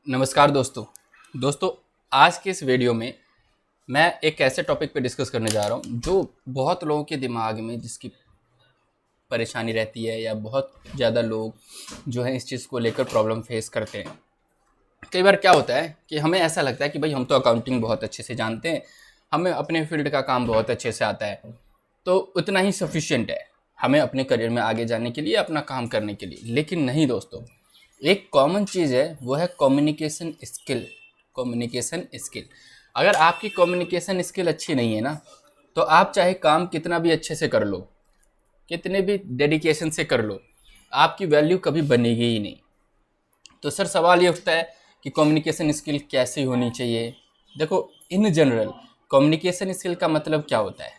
नमस्कार दोस्तों आज के इस वीडियो में मैं एक ऐसे टॉपिक पे डिस्कस करने जा रहा हूँ जो बहुत लोगों के दिमाग में जिसकी परेशानी रहती है या बहुत ज़्यादा लोग जो है इस चीज़ को लेकर प्रॉब्लम फेस करते हैं। कई बार क्या होता है कि हमें ऐसा लगता है कि भाई हम तो अकाउंटिंग बहुत अच्छे से जानते हैं, हमें अपने फील्ड का काम बहुत अच्छे से आता है, तो उतना ही सफिशिएंट है हमें अपने करियर में आगे जाने के लिए, अपना काम करने के लिए। लेकिन नहीं दोस्तों, एक कॉमन चीज़ है, वो है कम्युनिकेशन स्किल। कम्युनिकेशन स्किल, अगर आपकी कम्युनिकेशन स्किल अच्छी नहीं है ना, तो आप चाहे काम कितना भी अच्छे से कर लो, कितने भी डेडिकेशन से कर लो, आपकी वैल्यू कभी बनेगी ही नहीं। तो सर सवाल ये उठता है कि कम्युनिकेशन स्किल कैसी होनी चाहिए। देखो, इन जनरल कम्युनिकेशन स्किल का मतलब क्या होता है,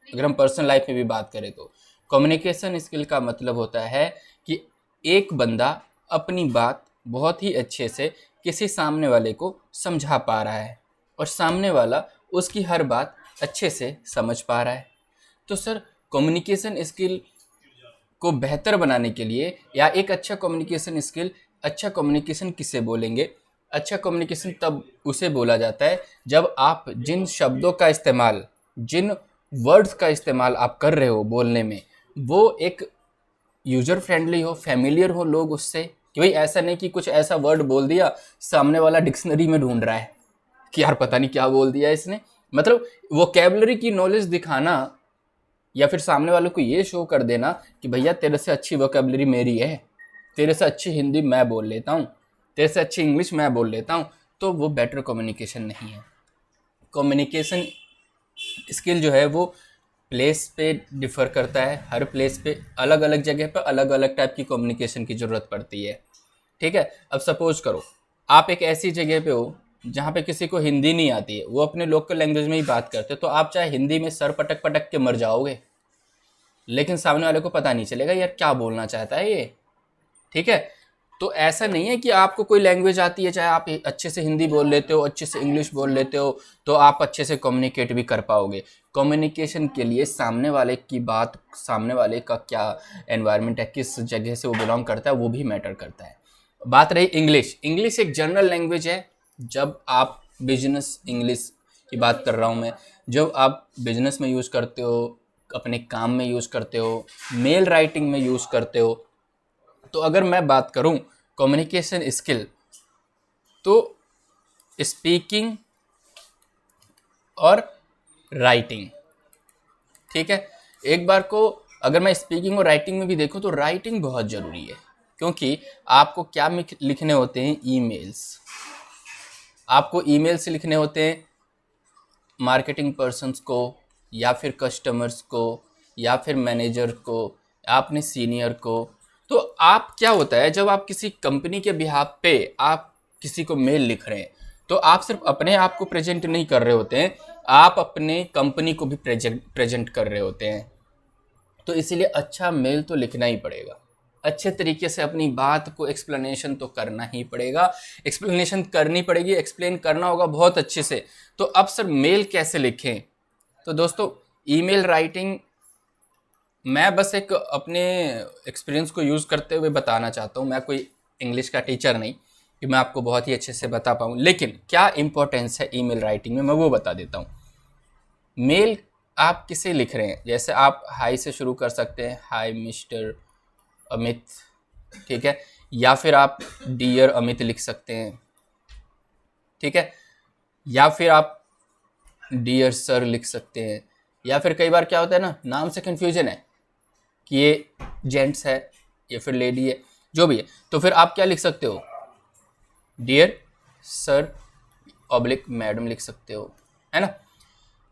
अगर हम पर्सनल लाइफ में भी बात करें तो कम्युनिकेशन स्किल का मतलब होता है कि एक बंदा अपनी बात बहुत ही अच्छे से किसी सामने वाले को समझा पा रहा है और सामने वाला उसकी हर बात अच्छे से समझ पा रहा है। तो सर कम्युनिकेशन स्किल को बेहतर बनाने के लिए, या एक अच्छा कम्युनिकेशन स्किल, अच्छा कम्युनिकेशन किसे बोलेंगे? अच्छा कम्युनिकेशन तब उसे बोला जाता है जब आप जिन शब्दों का इस्तेमाल, जिन वर्ड्स का इस्तेमाल आप कर रहे हो बोलने में, वो एक यूजर फ्रेंडली हो, फैमिलियर हो लोग उससे, कि भाई ऐसा नहीं कि कुछ ऐसा वर्ड बोल दिया सामने वाला डिक्शनरी में ढूंढ रहा है कि यार पता नहीं क्या बोल दिया इसने। मतलब वोकैबुलरी की नॉलेज दिखाना, या फिर सामने वालों को ये शो कर देना कि भैया तेरे से अच्छी वोकैबुलरी मेरी है, तेरे से अच्छी हिंदी मैं बोल लेता हूँ, तेरे से अच्छी इंग्लिश मैं बोल लेता हूँ, तो वो बेटर कम्युनिकेशन नहीं है। कम्युनिकेशन स्किल जो है वो प्लेस पे डिफ़र करता है, हर प्लेस पे अलग अलग जगह पर अलग अलग टाइप की कम्युनिकेशन की ज़रूरत पड़ती है। ठीक है, अब सपोज करो आप एक ऐसी जगह पे हो जहाँ पे किसी को हिंदी नहीं आती है, वो अपने लोकल लैंग्वेज में ही बात करते, तो आप चाहे हिंदी में सर पटक पटक के मर जाओगे, लेकिन सामने वाले को पता नहीं चलेगा यार क्या बोलना चाहता है ये। ठीक है, तो ऐसा नहीं है कि आपको कोई लैंग्वेज आती है, चाहे आप अच्छे से हिंदी बोल लेते हो, अच्छे से इंग्लिश बोल लेते हो, तो आप अच्छे से कम्युनिकेट भी कर पाओगे। कम्युनिकेशन के लिए सामने वाले की बात, सामने वाले का क्या एनवायरनमेंट है, किस जगह से वो बिलोंग करता है, वो भी मैटर करता है। बात रही इंग्लिश, इंग्लिश एक जनरल लैंग्वेज है। जब आप बिजनेस इंग्लिश की बात कर रहा हूँ मैं, जब आप बिजनेस में यूज़ करते हो, अपने काम में यूज़ करते हो, मेल राइटिंग में यूज़ करते हो, तो अगर मैं बात करूं कम्युनिकेशन स्किल, तो स्पीकिंग और राइटिंग। ठीक है, एक बार को अगर मैं स्पीकिंग और राइटिंग में भी देखूं तो राइटिंग बहुत ज़रूरी है, क्योंकि आपको क्या लिखने होते हैं, ईमेल्स। आपको ईमेल्स लिखने होते हैं मार्केटिंग पर्सन्स को, या फिर कस्टमर्स को, या फिर मैनेजर को, या अपने सीनियर को। तो आप क्या होता है, जब आप किसी कंपनी के बिहाफ पे आप किसी को मेल लिख रहे हैं, तो आप सिर्फ अपने आप को प्रेजेंट नहीं कर रहे होते हैं, आप अपने कंपनी को भी प्रेजेंट कर रहे होते हैं। तो इसीलिए अच्छा मेल तो लिखना ही पड़ेगा, अच्छे तरीके से अपनी बात को एक्सप्लेनेशन तो करना ही पड़ेगा, एक्सप्लेनेशन करनी पड़ेगी, एक्सप्लेन करना होगा बहुत अच्छे से। तो अब सर मेल कैसे लिखें? तो दोस्तों ईमेल राइटिंग मैं बस एक अपने एक्सपीरियंस को यूज़ करते हुए बताना चाहता हूँ। मैं कोई इंग्लिश का टीचर नहीं कि मैं आपको बहुत ही अच्छे से बता पाऊँ, लेकिन क्या इंपॉर्टेंस है ईमेल राइटिंग में मैं वो बता देता हूँ। मेल आप किसे लिख रहे हैं, जैसे आप हाई से शुरू कर सकते हैं, हाई मिस्टर अमित, ठीक है, या फिर आप डियर अमित लिख सकते हैं, ठीक है, या फिर आप डियर सर लिख सकते हैं, या फिर कई बार क्या होता है ना, नाम से कन्फ्यूजन है कि ये जेंट्स है या फिर लेडी है, जो भी है, तो फिर आप क्या लिख सकते हो, डियर सर ऑब्लिक मैडम लिख सकते हो, है ना।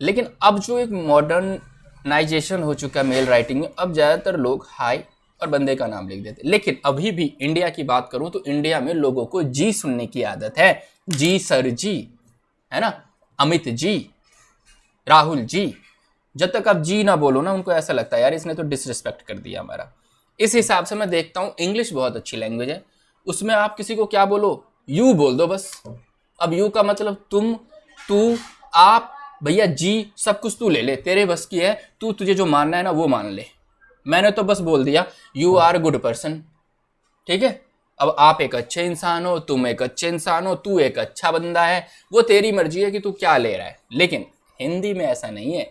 लेकिन अब जो एक मॉडर्नाइजेशन हो चुका है मेल राइटिंग में, अब ज़्यादातर लोग हाई और बंदे का नाम लिख देते। लेकिन अभी भी इंडिया की बात करूं तो इंडिया में लोगों को जी सुनने की आदत है, जी सर जी, है ना, अमित जी, राहुल जी। जब तक आप जी ना बोलो ना, उनको ऐसा लगता है यार इसने तो डिसरिस्पेक्ट कर दिया हमारा। इस हिसाब से मैं देखता हूँ इंग्लिश बहुत अच्छी लैंग्वेज है, उसमें आप किसी को क्या बोलो, यू बोल दो बस। अब यू का मतलब तुम, तू, आप, भैया जी सब कुछ तू ले ले, तेरे बस की है, तू तुझे जो मानना है ना वो मान ले। मैंने तो बस बोल दिया यू आर गुड पर्सन, ठीक है। अब आप एक अच्छे इंसान हो, तुम एक अच्छे इंसान हो, तू एक अच्छा बंदा है, वो तेरी मर्जी है कि तू क्या ले रहा है। लेकिन हिंदी में ऐसा नहीं है।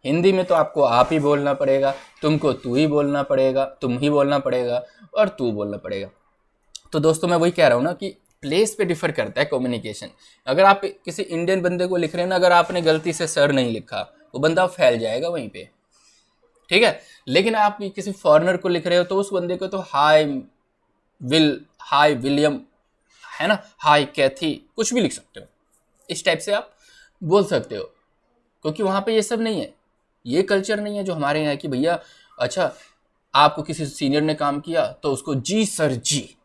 हिंदी में तो आपको आप ही बोलना पड़ेगा, तुमको तू ही बोलना पड़ेगा, तुम ही बोलना पड़ेगा, और तू बोलना पड़ेगा। तो दोस्तों मैं वही कह रहा हूँ ना कि प्लेस पे डिफर करता है कम्युनिकेशन। अगर आप किसी इंडियन बंदे को लिख रहे हैं ना, अगर आपने गलती से सर नहीं लिखा, वो बंदा फैल जाएगा वहीं पे, ठीक है। लेकिन आप किसी फॉरेनर को लिख रहे हो तो उस बंदे को तो हाई विलियम, है ना, हाई कैथी, कुछ भी लिख सकते हो, इस टाइप से आप बोल सकते हो, क्योंकि वहाँ पे ये सब नहीं है। ये कल्चर नहीं है जो हमारे यहाँ है कि भैया अच्छा आपको किसी सीनियर ने काम किया तो उसको जी सर जी,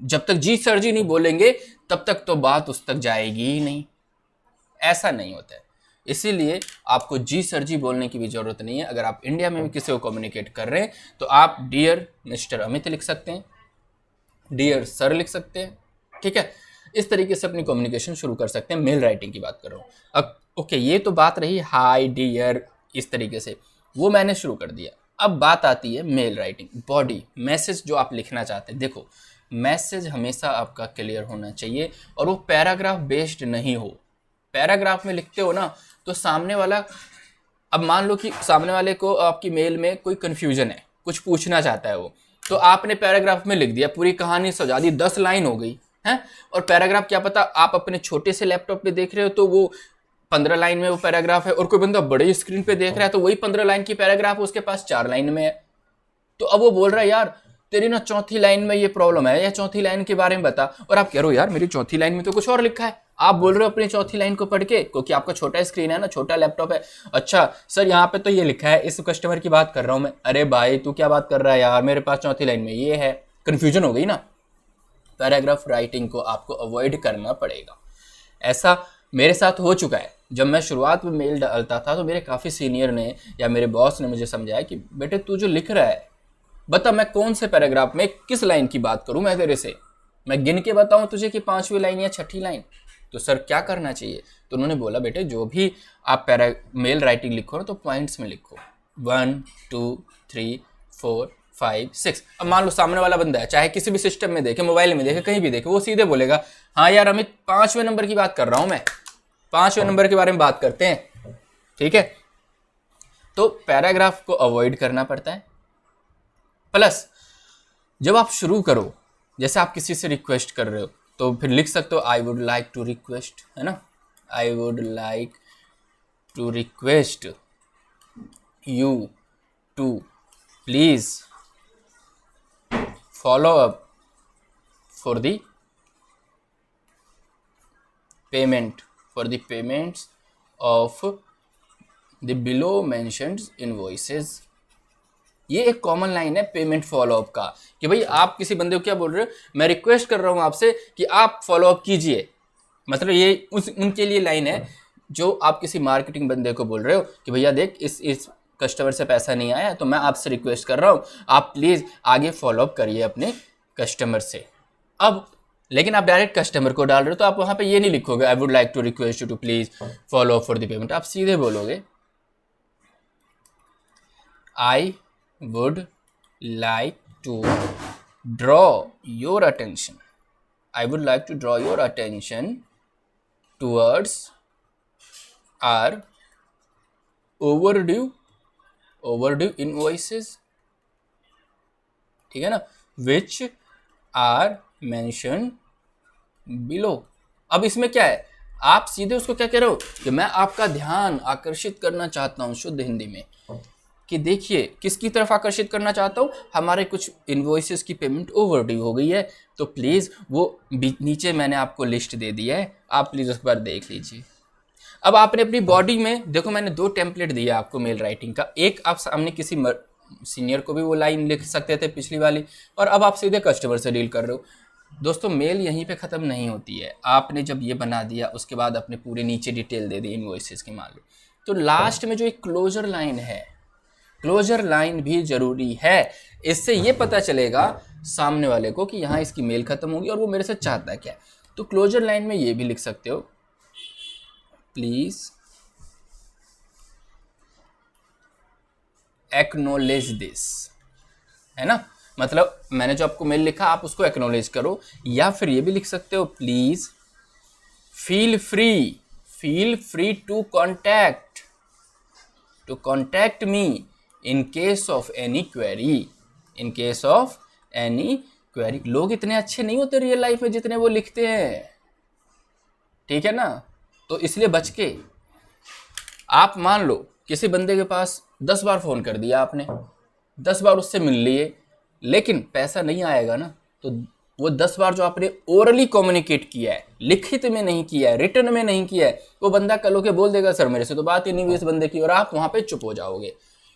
जब तक जी सर जी नहीं बोलेंगे तब तक तो बात उस तक जाएगी ही नहीं। ऐसा नहीं होता है। इसीलिए आपको जी सर जी बोलने की भी ज़रूरत नहीं है। अगर आप इंडिया में भी किसी को कम्युनिकेट कर रहे हैं तो आप डियर मिस्टर अमित लिख सकते हैं, डियर सर लिख सकते हैं, ठीक है। इस तरीके से अपनी कम्युनिकेशन शुरू कर सकते हैं। मेल राइटिंग की बात कर रहा हूँ अब। ओके, ये तो बात रही हाई डियर, इस तरीके से वो मैंने शुरू कर दिया। अब बात आती है मेल राइटिंग, बॉडी मैसेज जो आप लिखना चाहते हैं। देखो, मैसेज हमेशा आपका क्लियर होना चाहिए और वो पैराग्राफ बेस्ड नहीं हो। पैराग्राफ में लिखते हो ना तो सामने वाला, अब मान लो कि सामने वाले को आपकी मेल में कोई कन्फ्यूजन है, कुछ पूछना चाहता है वो, तो आपने पैराग्राफ में लिख दिया, पूरी कहानी सजा दी, 10 लाइन हो गई है। और पैराग्राफ क्या पता आप अपने छोटे से लैपटॉप पे देख रहे हो तो वो 15 लाइन में वो पैराग्राफ है, और कोई बंदा बड़ी स्क्रीन पे देख रहा है तो वही 15 लाइन की पैराग्राफ उसके पास 4 लाइन में है। तो अब वो बोल रहा है यार तेरी ना चौथी लाइन में ये प्रॉब्लम है, या चौथी लाइन के बारे में बता, और आप कह रहे हो यार मेरी चौथी लाइन में तो कुछ और लिखा है। आप बोल रहे हो अपनी चौथी लाइन को पढ़ के, क्योंकि आपका छोटा स्क्रीन है ना, छोटा लैपटॉप है। अच्छा सर यहाँ पे तो ये लिखा है, इस कस्टमर की बात कर रहा हूँ मैं। अरे भाई तू क्या बात कर रहा है यार, मेरे पास चौथी लाइन में ये है। कंफ्यूजन हो गई ना। पैराग्राफ राइटिंग को आपको अवॉइड करना पड़ेगा। ऐसा मेरे साथ हो चुका है। जब मैं शुरुआत में मेल डालता था तो मेरे काफ़ी सीनियर ने या मेरे बॉस ने मुझे समझाया कि बेटे तू जो लिख रहा है, बता मैं कौन से पैराग्राफ में किस लाइन की बात करूं मैं तेरे से, मैं गिन के बताऊं तुझे कि 5वीं लाइन या 6ठी लाइन। तो सर क्या करना चाहिए? तो उन्होंने बोला बेटे जो भी आप मेल राइटिंग लिखो ना तो पॉइंट्स में लिखो, 1 2 3 4 5 6। अब मान लो सामने वाला बंदा है, चाहे किसी भी सिस्टम में देखे, मोबाइल में देखे, कहीं भी देखे, वो सीधे बोलेगा हाँ यार अमित 5वें नंबर की बात कर रहा हूं मैं, 5वें नंबर के बारे में बात करते हैं, ठीक है। तो पैराग्राफ को अवॉइड करना पड़ता है। प्लस जब आप शुरू करो, जैसे आप किसी से रिक्वेस्ट कर रहे हो तो फिर लिख सकते हो I would like to request, है ना, I would like to request you to please follow up for the payment, for the payments of the below mentioned invoices. ये एक कॉमन लाइन है पेमेंट फॉलोअप का, कि भाई आप किसी बंदे को क्या बोल रहे हो, मैं रिक्वेस्ट कर रहा हूं आपसे कि आप फॉलोअप कीजिए। मतलब ये उनके लिए लाइन है जो आप किसी मार्केटिंग बंदे को बोल रहे हो कि भैया देख इस कस्टमर से पैसा नहीं आया तो मैं आपसे रिक्वेस्ट कर रहा हूं आप प्लीज़ आगे फॉलोअप करिए अपने कस्टमर से। अब लेकिन आप डायरेक्ट कस्टमर को डाल रहे हो तो आप वहां पे ये नहीं लिखोगे I would like to request you to please follow up for the payment, आप सीधे बोलोगे आई would like to draw your attention, I would like to draw your attention towards our overdue invoices, ठीक है ना, which are mentioned below। अब इसमें क्या है, आप सीधे उसको क्या कह रहे हो कि मैं आपका ध्यान आकर्षित करना चाहता हूं, शुद्ध हिंदी में, कि देखिए किसकी तरफ आकर्षित करना चाहता हूँ, हमारे कुछ इनवॉइसेस की पेमेंट ओवरड्यू हो गई है तो प्लीज़ वो नीचे मैंने आपको लिस्ट दे दिया है, आप प्लीज़ उस पर देख लीजिए। अब आपने अपनी बॉडी में देखो, मैंने 2 टेम्पलेट दिया आपको मेल राइटिंग का। एक आप सामने किसी सीनियर को भी वो लाइन लिख सकते थे पिछली वाली, और अब आप सीधे कस्टमर से डील कर रहे हो। दोस्तों मेल यहीं पे ख़त्म नहीं होती है। आपने जब ये बना दिया उसके बाद अपने पूरे नीचे डिटेल दे दी इनवॉइसेस की मान लो, तो लास्ट में जो एक क्लोजर लाइन है, क्लोजर लाइन भी जरूरी है। इससे ये पता चलेगा सामने वाले को कि यहाँ इसकी मेल खत्म होगी और वो मेरे से चाहता है क्या। तो क्लोजर लाइन में ये भी लिख सकते हो प्लीज एक्नॉलेज दिस, है ना, मतलब मैंने जो आपको मेल लिखा आप उसको एक्नॉलेज करो, या फिर ये भी लिख सकते हो, please feel free to contact me in case of any query. लोग इतने अच्छे नहीं होते रियल लाइफ में जितने वो लिखते हैं, ठीक है ना। तो इसलिए बच के, आप मान लो किसी बंदे के पास 10 बार फोन कर दिया आपने, 10 बार उससे मिल लिए, लेकिन पैसा नहीं आएगा ना, तो वो 10 बार जो आपने ओरली कम्युनिकेट किया है, लिखित में नहीं किया है, रिटर्न में नहीं किया है, वो बंदा कल होके बोल देगा सर मेरे से तो बात ही नहीं हुई इस बंदे की, और आप वहां पे चुप हो जाओगे,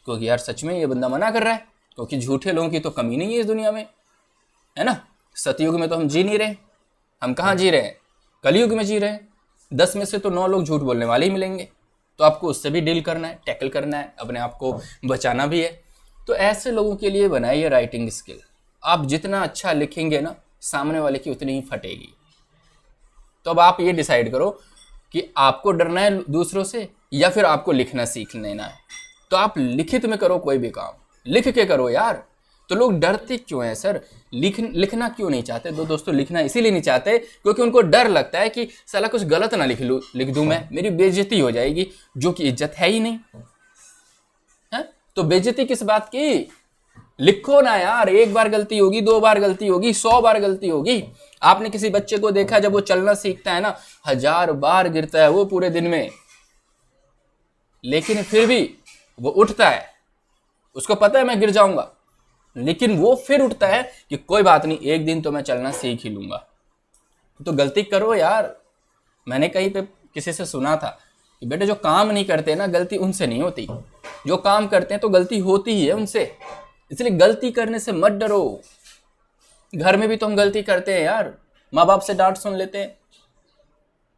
क्योंकि यार सच में ये बंदा मना कर रहा है, क्योंकि झूठे लोगों की तो कमी नहीं है इस दुनिया में, है ना। सतयुग में तो हम जी नहीं रहे, हम कहाँ जी रहे हैं, कलयुग में जी रहे हैं। 10 में से तो 9 लोग झूठ बोलने वाले ही मिलेंगे, तो आपको उससे भी डील करना है, टैकल करना है, अपने आप को बचाना भी है। तो ऐसे लोगों के लिए बनाइए राइटिंग स्किल। आप जितना अच्छा लिखेंगे ना, सामने वाले की उतनी ही फटेगी। तो अब आप ये डिसाइड करो कि आपको डरना है दूसरों से या फिर आपको लिखना सीख लेना है। तो आप लिखित में करो, कोई भी काम लिख के करो यार। तो लोग डरते क्यों हैं सर, लिखना क्यों नहीं चाहते? दोस्तों लिखना इसीलिए नहीं चाहते क्योंकि उनको डर लगता है कि साला कुछ गलत ना लिख दूं मैं, मेरी बेइज्जती हो जाएगी, जो कि इज्जत है ही नहीं है। तो बेइज्जती किस बात की? लिखो ना यार, एक बार गलती होगी, 2 बार गलती होगी, 100 बार गलती होगी। आपने किसी बच्चे को देखा जब वो चलना सीखता है ना, 1000 बार गिरता है वो पूरे दिन में, लेकिन फिर भी वो उठता है। उसको पता है मैं गिर जाऊंगा, लेकिन वो फिर उठता है कि कोई बात नहीं, एक दिन तो मैं चलना सीख ही लूंगा। तो गलती करो यार। मैंने कहीं पे किसी से सुना था कि बेटे जो काम नहीं करते ना, गलती उनसे नहीं होती, जो काम करते हैं तो गलती होती ही है उनसे। इसलिए गलती करने से मत डरो। घर में भी तो हम गलती करते हैं यार, माँ बाप से डांट सुन लेते हैं,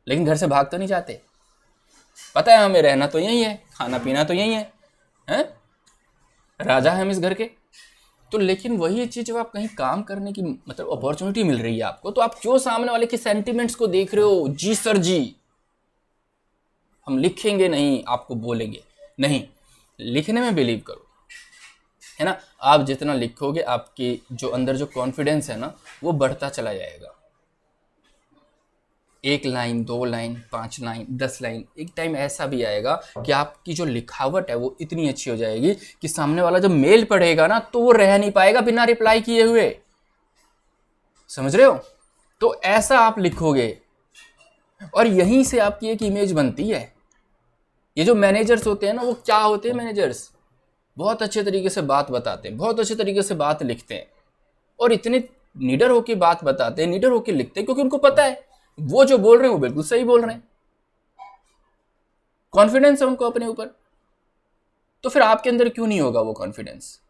लेकिन घर से भाग तो नहीं जाते। पता है हमें रहना तो यही है, खाना पीना तो यही है? राजा है हम इस घर के। तो लेकिन वही चीज जब आप कहीं काम करने की मतलब अपॉर्चुनिटी मिल रही है आपको, तो आप क्यों सामने वाले के सेंटिमेंट्स को देख रहे हो? जी सर जी, हम लिखेंगे नहीं, आपको बोलेंगे नहीं, लिखने में बिलीव करो, है ना। आप जितना लिखोगे आपके जो अंदर जो कॉन्फिडेंस है ना, वो बढ़ता चला जाएगा। 1 लाइन, 2 लाइन, 5 लाइन, 10 लाइन, एक टाइम ऐसा भी आएगा कि आपकी जो लिखावट है वो इतनी अच्छी हो जाएगी कि सामने वाला जब मेल पढ़ेगा ना, तो वो रह नहीं पाएगा बिना रिप्लाई किए हुए। समझ रहे हो? तो ऐसा आप लिखोगे और यहीं से आपकी एक इमेज बनती है। ये जो मैनेजर्स होते हैं ना, वो क्या होते हैं? मैनेजर्स बहुत अच्छे तरीके से बात बताते हैं, बहुत अच्छे तरीके से बात लिखते हैं, और इतने निडर होकर बात बताते हैं, निडर होकर लिखते हैं, क्योंकि उनको पता है वो जो बोल रहे हैं वो बिल्कुल सही बोल रहे हैं। कॉन्फिडेंस है उनको अपने ऊपर। तो फिर आपके अंदर क्यों नहीं होगा वो कॉन्फिडेंस?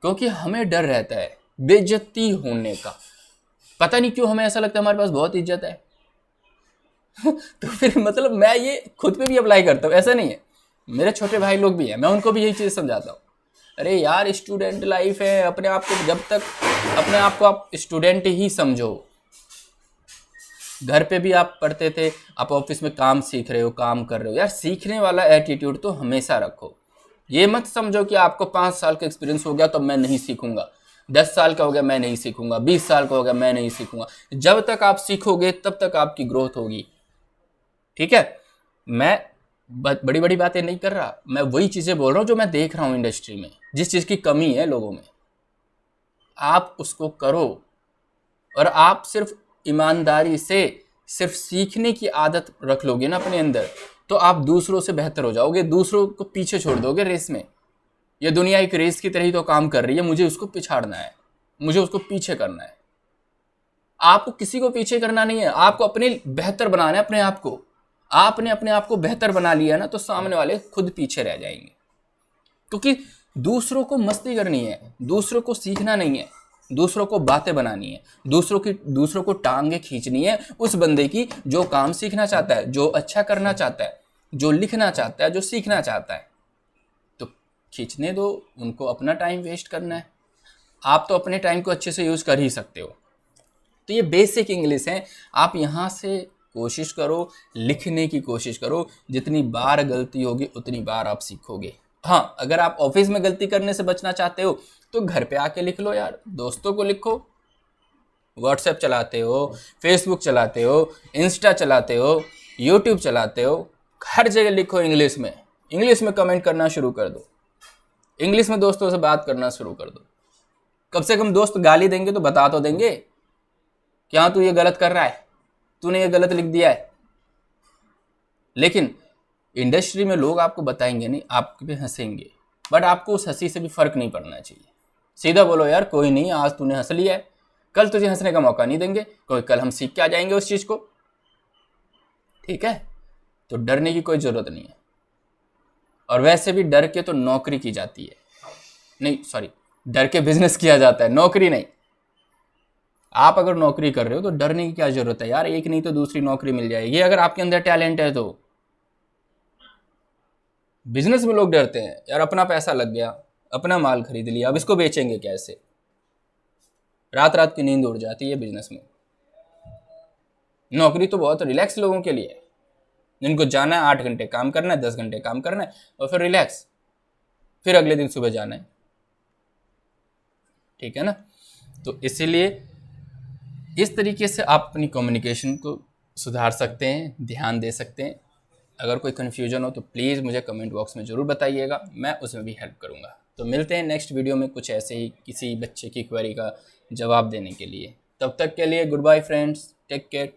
क्योंकि हमें डर रहता है बेइज्जती होने का। पता नहीं क्यों हमें ऐसा लगता है हमारे पास बहुत इज्जत है। तो फिर मतलब मैं ये खुद पे भी अप्लाई करता हूँ, ऐसा नहीं है, मेरे छोटे भाई लोग भी हैं, मैं उनको भी यही चीज़ समझाता हूँ। अरे यार स्टूडेंट लाइफ है, अपने आप को जब तक अपने आप को आप स्टूडेंट ही समझो। घर पे भी आप पढ़ते थे, आप ऑफिस में काम सीख रहे हो, काम कर रहे हो, यार सीखने वाला एटीट्यूड तो हमेशा रखो। ये मत समझो कि आपको 5 साल का एक्सपीरियंस हो गया तो मैं नहीं सीखूंगा, 10 साल का हो गया मैं नहीं सीखूंगा, 20 साल का हो गया मैं नहीं सीखूंगा। जब तक आप सीखोगे तब तक आपकी ग्रोथ होगी। ठीक है, मैं बड़ी बड़ी बातें नहीं कर रहा, मैं वही चीज़ें बोल रहा हूँ जो मैं देख रहा हूँ इंडस्ट्री में, जिस चीज़ की कमी है लोगों में, आप उसको करो। और आप सिर्फ ईमानदारी से सिर्फ सीखने की आदत रख लोगे ना अपने अंदर, तो आप दूसरों से बेहतर हो जाओगे, दूसरों को पीछे छोड़ दोगे रेस में। ये दुनिया एक रेस की तरह ही तो काम कर रही है, मुझे उसको पिछाड़ना है, मुझे उसको पीछे करना है। आपको किसी को पीछे करना नहीं है, आपको अपने बेहतर बनाना है अपने आप को। आपने अपने आप को बेहतर बना लिया ना, तो सामने वाले खुद पीछे रह जाएंगे। क्योंकि दूसरों को मस्ती करनी है, दूसरों को सीखना नहीं है, दूसरों को बातें बनानी है, दूसरों को टांगे खींचनी है उस बंदे की जो काम सीखना चाहता है, जो अच्छा करना चाहता है, जो लिखना चाहता है, जो सीखना चाहता है। तो खींचने दो उनको, अपना टाइम वेस्ट करना है। आप तो अपने टाइम को अच्छे से यूज़ कर ही सकते हो। तो ये बेसिक इंग्लिश है, आप यहाँ से कोशिश करो, लिखने की कोशिश करो। जितनी बार गलती होगी उतनी बार आप सीखोगे। हाँ, अगर आप ऑफिस में गलती करने से बचना चाहते हो तो घर पे आके लिख लो यार, दोस्तों को लिखो। व्हाट्सएप चलाते हो, फेसबुक चलाते हो, इंस्टा चलाते हो, यूट्यूब चलाते हो, हर जगह लिखो इंग्लिश में। इंग्लिश में कमेंट करना शुरू कर दो, इंग्लिश में दोस्तों से बात करना शुरू कर दो। कम से कम दोस्त गाली देंगे तो बता तो देंगे कि हाँ तू ये गलत कर रहा है, तूने ये गलत लिख दिया है। लेकिन इंडस्ट्री में लोग आपको बताएंगे नहीं, आप पे हंसेंगे, बट आपको उस हंसी से भी फर्क नहीं पड़ना चाहिए। सीधा बोलो यार कोई नहीं, आज तूने हंस लिया है, कल तुझे हंसने का मौका नहीं देंगे, कोई कल हम सीख के आ जाएंगे उस चीज़ को। ठीक है, तो डरने की कोई ज़रूरत नहीं है। और वैसे भी डर के तो नौकरी की जाती है, नहीं सॉरी, डर के बिजनेस किया जाता है, नौकरी नहीं। आप अगर नौकरी कर रहे हो तो डरने की क्या ज़रूरत है यार, एक नहीं तो दूसरी नौकरी मिल जाएगी अगर आपके अंदर टैलेंट है तो। बिजनेस में लोग डरते हैं यार, अपना पैसा लग गया, अपना माल खरीद लिया, अब इसको बेचेंगे कैसे, रात रात की नींद उड़ जाती है बिजनेस में। नौकरी तो बहुत रिलैक्स लोगों के लिए है, जिनको जाना है 8 घंटे काम करना है, 10 घंटे काम करना है और फिर रिलैक्स, फिर अगले दिन सुबह जाना है। ठीक है ना, तो इसीलिए इस तरीके से आप अपनी कम्युनिकेशन को सुधार सकते हैं, ध्यान दे सकते हैं। अगर कोई कन्फ्यूजन हो तो प्लीज़ मुझे कमेंट बॉक्स में ज़रूर बताइएगा, मैं उसमें भी हेल्प करूँगा। तो मिलते हैं नेक्स्ट वीडियो में कुछ ऐसे ही किसी बच्चे की क्वेरी का जवाब देने के लिए। तब तक के लिए good bye friends, take care.